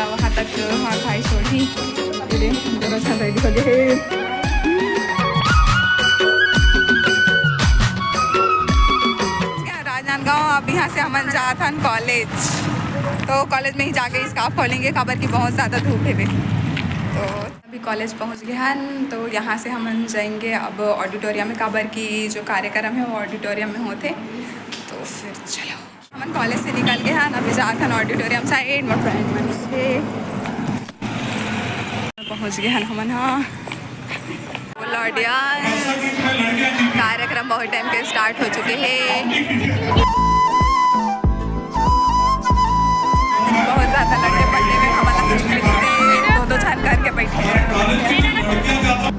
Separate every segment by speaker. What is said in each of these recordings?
Speaker 1: चला वहाँ तक वहाँ खाई छोड़ी जरा सा रेडी हो गए। राजनांदगांव अब यहाँ से हम जा था कॉलेज, तो कॉलेज में ही जाके स्कार्फ खोलेंगे खबर की बहुत ज़्यादा धूप है। तो अभी कॉलेज पहुँच गए हैं, तो यहाँ से हम जाएंगे अब ऑडिटोरियम में। खबर की जो कार्यक्रम है वो ऑडिटोरियम में होते, तो फिर चलो हम कॉलेज से निकल गए हैं, अभी जाते हैं ऑडिटोरियम साइड में फ्रेंड मन से पहुँच गए हैं हम। हाँ कार्यक्रम बहुत टाइम के स्टार्ट हो चुके हैं, बहुत ज़्यादा लड़के पढ़ने में हमारा से दो छान करके बैठे।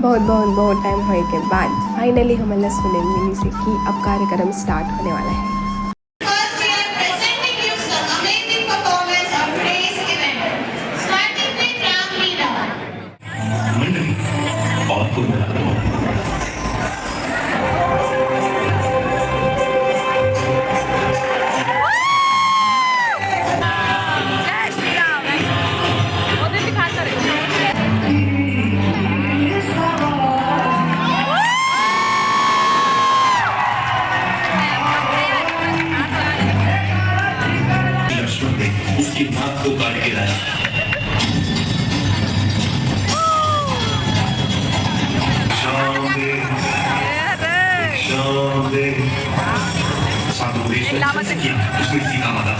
Speaker 2: बहुत टाइम होने के बाद फाइनली हमारा सुने मिली से कि अब कार्यक्रम स्टार्ट होने वाला है।
Speaker 3: उसकी नाक को काट के लाया। उसमें सीधा माता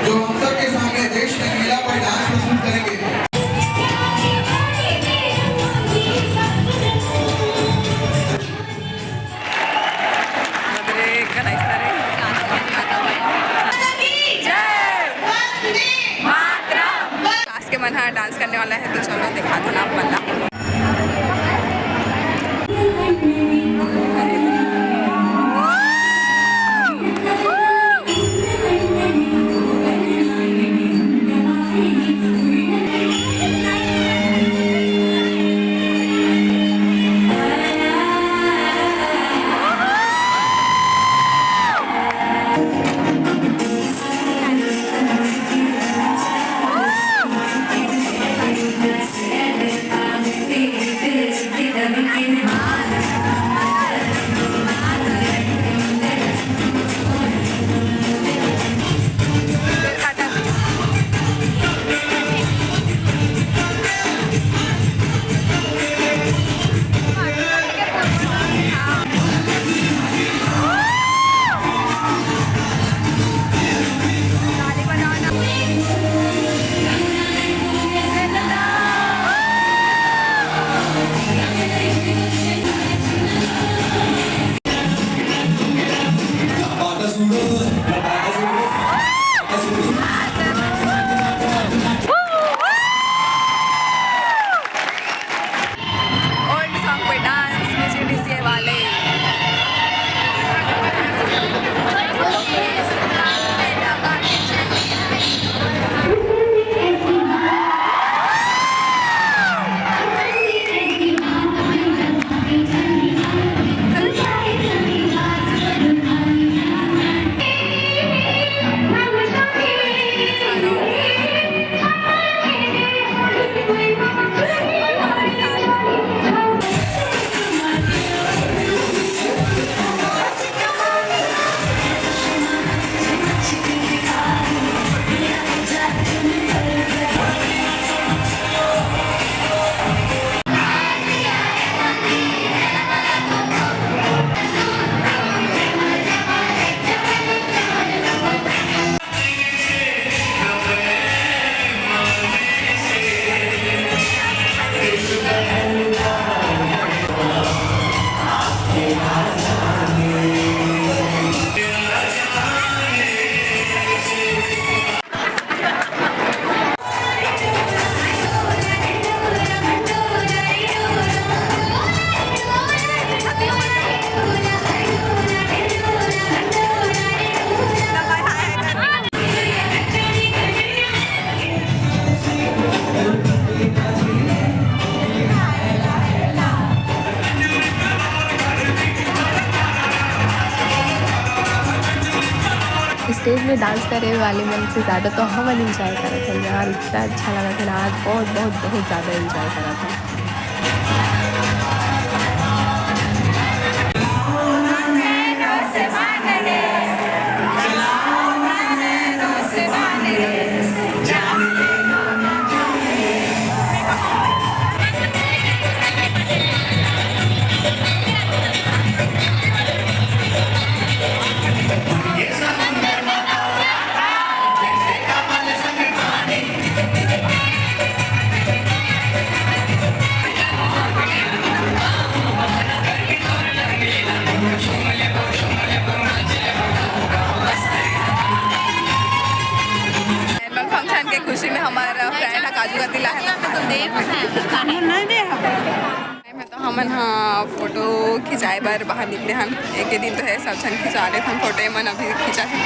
Speaker 4: जो हम सब के सामने देश में महिला पर डांस प्रस्तुत करेंगे।
Speaker 1: क्लास के मन डांस करने वाला है, तो चलो दिखा दो ना पल्ला।
Speaker 2: स्टेज में डांस करे वाले मन से ज़्यादा तो हम इंजॉय कर रहे थे यार। इतना अच्छा लगा था ना आज, बहुत बहुत बहुत ज़्यादा इंजॉय करा था।
Speaker 1: फंक्शन के खुशी में हमारा फ्रेंड काजू का दिला है तो हमन हाँ फोटो खिंचाए बार बाहर निकले हम। एक दिन तो है सब छन खिंचा रहे हम फोटो मन अभी खिंचा है।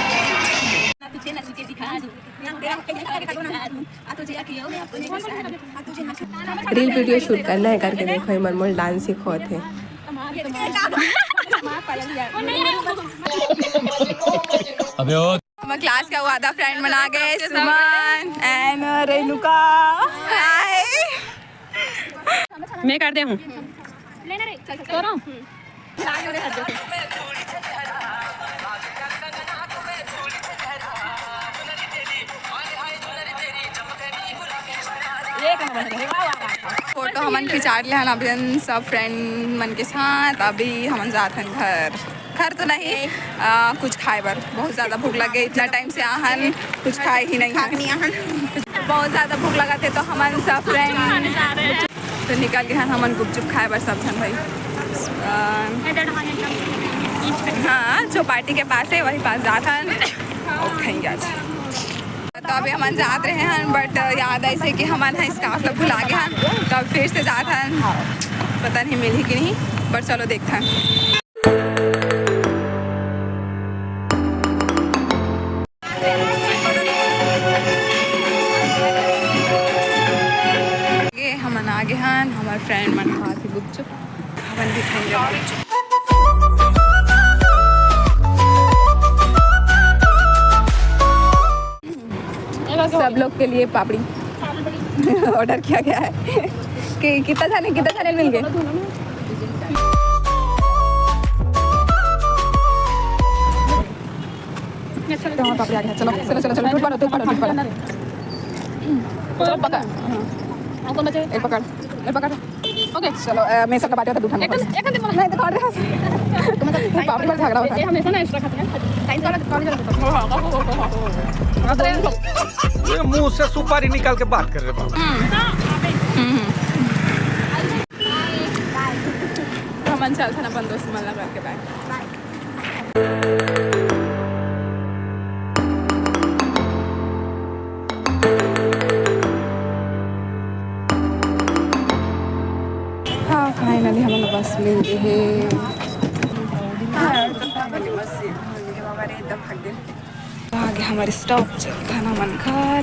Speaker 2: रील वीडियो शूट करना है करके देखो मनमोल डांस सीखो थे।
Speaker 1: हम क्लास का वो आधा फ्रेंड बना गए, सुमन एंड रेणुका। हाय
Speaker 5: मैं करते हूँ।
Speaker 1: फोटो हमन खिंचा ले हन अभी सब फ्रेंड मन के साथ। अभी हमन जात हन घर तो नहीं कुछ खाए बर। बहुत ज़्यादा भूख लगे, इतना टाइम से आहन कुछ खाए ही नहीं आहन। बहुत ज़्यादा भूख लगा थे तो हमन सब फ्रेंड तो निकल गए हन हमन गुपचुप खाए बर सब जन भाई। हाँ जो पार्टी के पास है वही पास जात हन और खाएंगे आज। तो अभी हमन जात रहे हैं बट याद ऐसे कि हमन है स्काफ लोग भुला गए हैं तो अब फिर से जात हैं। पता नहीं मिली कि नहीं बट चलो देखते हैं। हमन आगे हैं हमारे फ्रेंड मन खात ही गुपचुप हमन भी खाएंगे। सब लोग के लिए पापड़ी ऑर्डर किया गया है कि कितना जाने मिल गए। पापड़ी आ गया। चलो चलो चलो चलो टूट पड़ो एक पकड़ ओके चलो मैं सबका बाटे होता दूठा नहीं तो कौन पापड़ी पर झगड़ा होता है हमेशा ना एक्स्ट्रा खाते
Speaker 6: हैं। मुंह से सुपारी निकाल के बात कर रहे बाबा।
Speaker 1: हमन चलते ना अपन दोस्त मन लगा के बाय। हाँ फाइनली हम लोग बस मिल गए हैं। आगे हमारे स्टॉप चलता ना मन घर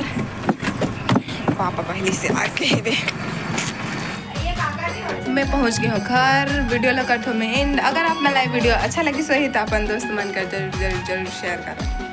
Speaker 1: पापा पहले से आके वे मैं पहुंच गई हूँ घर। वीडियो लगा तो मैं अगर आप मैं लाइव वीडियो अच्छा लगी सही तो अपन दोस्त मन कर जरूर शेयर करो।